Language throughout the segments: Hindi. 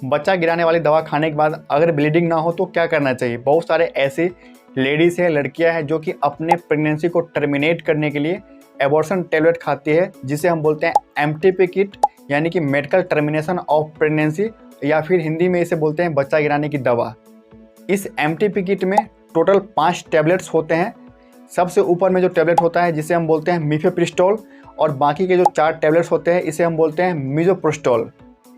बच्चा गिराने वाली दवा खाने के बाद अगर ब्लीडिंग ना हो तो क्या करना चाहिए। बहुत सारे ऐसे लेडीज़ हैं, लड़कियां हैं जो कि अपने प्रेगनेंसी को टर्मिनेट करने के लिए एबॉर्शन टैबलेट खाती है, जिसे हम बोलते हैं एमटीपी किट, यानी कि मेडिकल टर्मिनेशन ऑफ प्रेगनेंसी, या फिर हिंदी में इसे बोलते हैं बच्चा गिराने की दवा। इस एमटीपी किट में टोटल 5 टैबलेट्स होते हैं। सबसे ऊपर में जो टैबलेट होता है जिसे हम बोलते हैं मिफेप्रिस्टोल, और बाकी के जो 4 टैबलेट्स होते हैं इसे हम बोलते हैं मिजोप्रोस्टोल।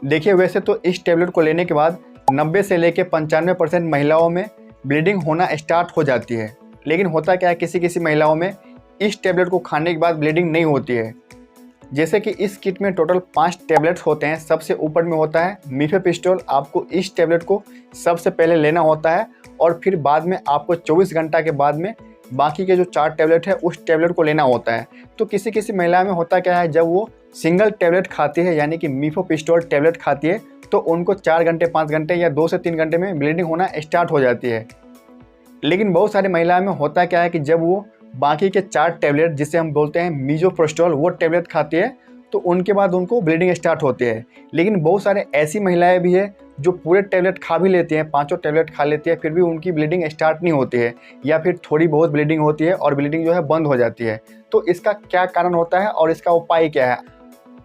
देखिए, वैसे तो इस टैबलेट को लेने के बाद 90 से लेकर 95% महिलाओं में ब्लीडिंग होना स्टार्ट हो जाती है। लेकिन होता क्या है, किसी किसी महिलाओं में इस टैबलेट को खाने के बाद ब्लीडिंग नहीं होती है। जैसे कि इस किट में टोटल 5 टैबलेट्स होते हैं। सबसे ऊपर में होता है मिफेप्रिस्टोल। आपको इस टैबलेट को सबसे पहले लेना होता है और फिर बाद में आपको 24 घंटा के बाद में बाकी के जो 4 टैबलेट है उस टैबलेट को लेना होता है। तो किसी किसी महिला में होता क्या है, जब वो सिंगल टैबलेट खाती है यानी कि मिफेप्रिस्टोल टैबलेट खाती है तो उनको 4 घंटे 5 घंटे या 2 से 3 घंटे में ब्लीडिंग होना स्टार्ट हो जाती है। लेकिन बहुत सारी महिलाओं में होता क्या है कि जब वो बाकी के 4 टैबलेट जिसे हम बोलते हैं मिजोप्रोस्टोल वो टैबलेट खाती है तो उनके बाद उनको ब्लीडिंग स्टार्ट होती है। लेकिन बहुत सारे ऐसी महिलाएं भी है जो पूरे टैबलेट खा भी लेती हैं, 5 टैबलेट खा लेती है, फिर भी उनकी ब्लीडिंग स्टार्ट नहीं होती है, या फिर थोड़ी बहुत ब्लीडिंग होती है और ब्लीडिंग जो है बंद हो जाती है। तो इसका क्या कारण होता है और इसका उपाय क्या है।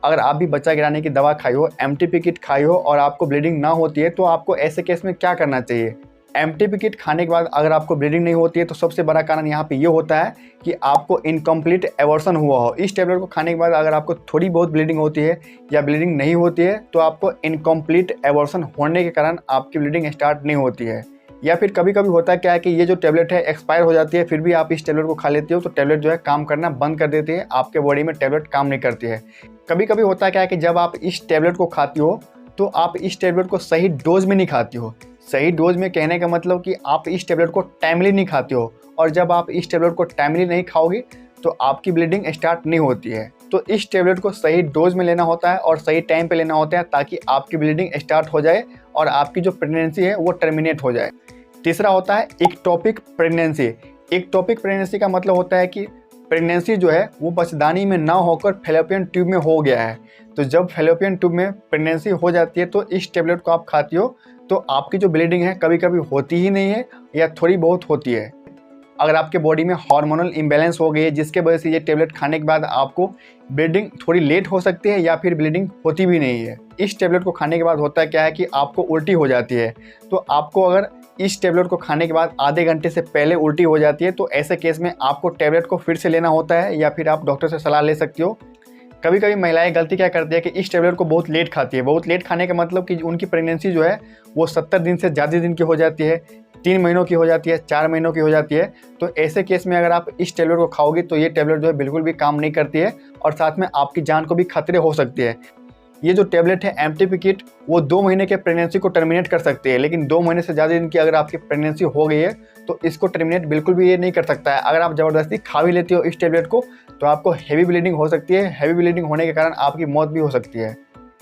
अगर आप भी बच्चा गिराने की दवा खाई हो, एमटीपी किट खाई हो और आपको ब्लीडिंग ना होती है तो आपको ऐसे केस में क्या करना चाहिए। एमटीपी किट खाने के बाद अगर आपको ब्लीडिंग नहीं होती है तो सबसे बड़ा कारण यहाँ पे ये होता है कि आपको इनकम्प्लीट एबॉर्शन हुआ हो। इस टैबलेट को खाने के बाद अगर आपको थोड़ी बहुत ब्लीडिंग होती है या ब्लीडिंग नहीं होती है तो आपको इनकम्प्लीट एबॉर्शन होने के कारण आपकी ब्लीडिंग स्टार्ट नहीं होती है। या फिर कभी कभी होता है क्या है कि ये जो टैबलेट है एक्सपायर हो जाती है, फिर भी आप इस टैबलेट को खा लेते हो तो टैबलेट जो है काम करना बंद कर देती है, आपके बॉडी में टैबलेट काम नहीं करती है। कभी कभी होता क्या है कि जब आप इस टैबलेट को खाती हो तो आप इस टैबलेट को सही डोज में नहीं खाती हो। सही डोज में कहने का मतलब कि आप इस टैबलेट को टाइमली नहीं खाते हो, और जब आप इस टैबलेट को टाइमली नहीं खाओगे तो आपकी ब्लीडिंग स्टार्ट नहीं होती है। तो इस टैबलेट को सही डोज में लेना होता है और सही टाइम पे लेना होता है ताकि आपकी ब्लीडिंग स्टार्ट हो जाए और आपकी जो प्रेगनेंसी है वो टर्मिनेट हो जाए। तीसरा होता है इक्टोपिक प्रेगनेंसी। इक्टोपिक प्रेगनेंसी का मतलब होता है कि प्रेगनेंसी जो है वो बच्चेदानी में ना होकर फैलोपियन ट्यूब में हो गया है। तो जब फैलोपियन ट्यूब में प्रेगनेंसी हो जाती है तो इस टैबलेट को आप खाती हो तो आपकी जो ब्लीडिंग है कभी कभी होती ही नहीं है या थोड़ी बहुत होती है। अगर आपके बॉडी में हार्मोनल इम्बैलेंस हो गई है जिसके वजह से ये टैबलेट खाने के बाद आपको ब्लीडिंग थोड़ी लेट हो सकती है या फिर ब्लीडिंग होती भी नहीं है। इस टैबलेट को खाने के बाद होता क्या है कि आपको उल्टी हो जाती है। तो आपको अगर इस टैबलेट को खाने के बाद आधे घंटे से पहले उल्टी हो जाती है तो ऐसे केस में आपको टैबलेट को फिर से लेना होता है या फिर आप डॉक्टर से सलाह ले सकती हो। कभी कभी महिलाएं गलती क्या करती है कि इस टैबलेट को बहुत लेट खाती है। बहुत लेट खाने का मतलब कि उनकी प्रेगनेंसी जो है वो 70 दिन से ज़्यादा दिन की हो जाती है, 3 महीनों की हो जाती है, 4 महीनों की हो जाती है। तो ऐसे केस में अगर आप इस टैबलेट को खाओगे तो ये टैबलेट जो है बिल्कुल भी काम नहीं करती है और साथ में आपकी जान को भी खतरे हो सकती है। ये जो टैबलेट है एमटीपी किट वो 2 महीने के प्रेगनेंसी को टर्मिनेट कर सकती है, लेकिन 2 महीने से ज़्यादा दिन की अगर आपकी प्रेगनेंसी हो गई है तो इसको टर्मिनेट बिल्कुल भी ये नहीं कर सकता है। अगर आप ज़बरदस्ती खा भी लेती हो इस टैबलेट को तो आपको हेवी ब्लीडिंग हो सकती है। हेवी ब्लीडिंग होने के कारण आपकी मौत भी हो सकती है।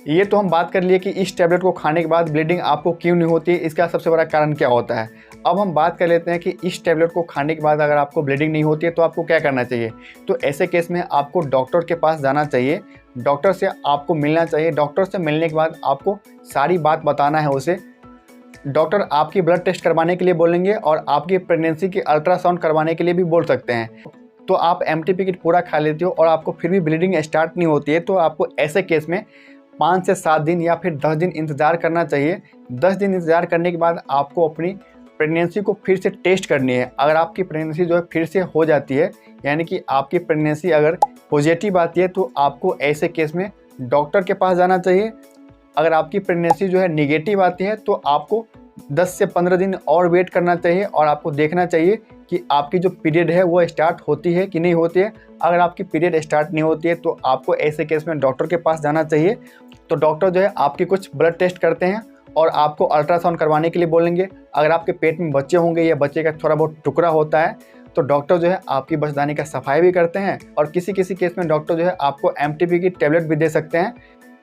ये तो हम बात कर लिए कि इस टैबलेट को खाने के बाद ब्लीडिंग आपको क्यों नहीं होती है, इसका सबसे बड़ा कारण क्या होता है। अब हम बात कर लेते हैं कि इस टैबलेट को खाने के बाद अगर आपको ब्लीडिंग नहीं होती है तो आपको क्या करना चाहिए। तो ऐसे केस में आपको डॉक्टर के पास जाना चाहिए, डॉक्टर से आपको मिलना चाहिए। डॉक्टर से मिलने के बाद आपको सारी बात बताना है उसे। डॉक्टर आपकी ब्लड टेस्ट करवाने के लिए बोलेंगे और आपकी प्रेगनेंसी की अल्ट्रासाउंड करवाने के लिए भी बोल सकते हैं। तो आप एमटीपी किट पूरा खा लेते हो और आपको फिर भी ब्लीडिंग स्टार्ट नहीं होती है तो आपको ऐसे केस में 5 से 7 दिन या फिर 10 दिन इंतज़ार करना चाहिए। 10 दिन इंतज़ार करने के बाद आपको अपनी प्रेगनेंसी को फिर से टेस्ट करनी है। अगर आपकी प्रेगनेंसी जो है फिर से हो जाती है, यानी कि आपकी प्रेगनेंसी अगर पॉजिटिव आती है तो आपको ऐसे केस में डॉक्टर के पास जाना चाहिए। अगर आपकी प्रेगनेंसी जो है निगेटिव आती है तो आपको 10 से 15 दिन और वेट करना चाहिए और आपको देखना चाहिए कि आपकी जो पीरियड है वो स्टार्ट होती है कि नहीं होती है। अगर आपकी पीरियड स्टार्ट नहीं होती है तो आपको ऐसे केस में डॉक्टर के पास जाना चाहिए। तो डॉक्टर जो है आपके कुछ ब्लड टेस्ट करते हैं और आपको अल्ट्रासाउंड करवाने के लिए बोलेंगे। अगर आपके पेट में बच्चे होंगे या बच्चे का थोड़ा बहुत टुकड़ा होता है तो डॉक्टर जो है आपकी बच्चेदानी का सफाई भी करते हैं और किसी किसी केस में डॉक्टर जो है आपको एमटीपी की टैबलेट भी दे सकते हैं।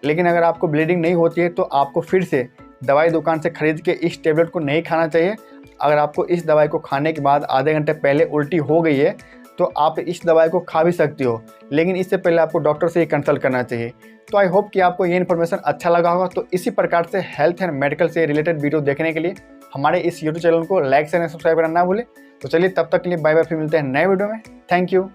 लेकिन अगर आपको ब्लीडिंग नहीं होती है तो आपको फिर से दवाई दुकान से खरीद के इस टैबलेट को नहीं खाना चाहिए। अगर आपको इस दवाई को खाने के बाद आधे घंटे पहले उल्टी हो गई है तो आप इस दवाई को खा भी सकती हो, लेकिन इससे पहले आपको डॉक्टर से ही कंसल्ट करना चाहिए। तो आई होप कि आपको ये इन्फॉर्मेशन अच्छा लगा होगा। तो इसी प्रकार से हेल्थ एंड मेडिकल से रिलेटेड वीडियो देखने के लिए हमारे इस यूट्यूब चैनल को लाइक शेयर एंड सब्सक्राइब करना ना भूलें। तो चलिए तब तक के लिए बाय बाय, फिर मिलते हैं नए वीडियो में। Thank you.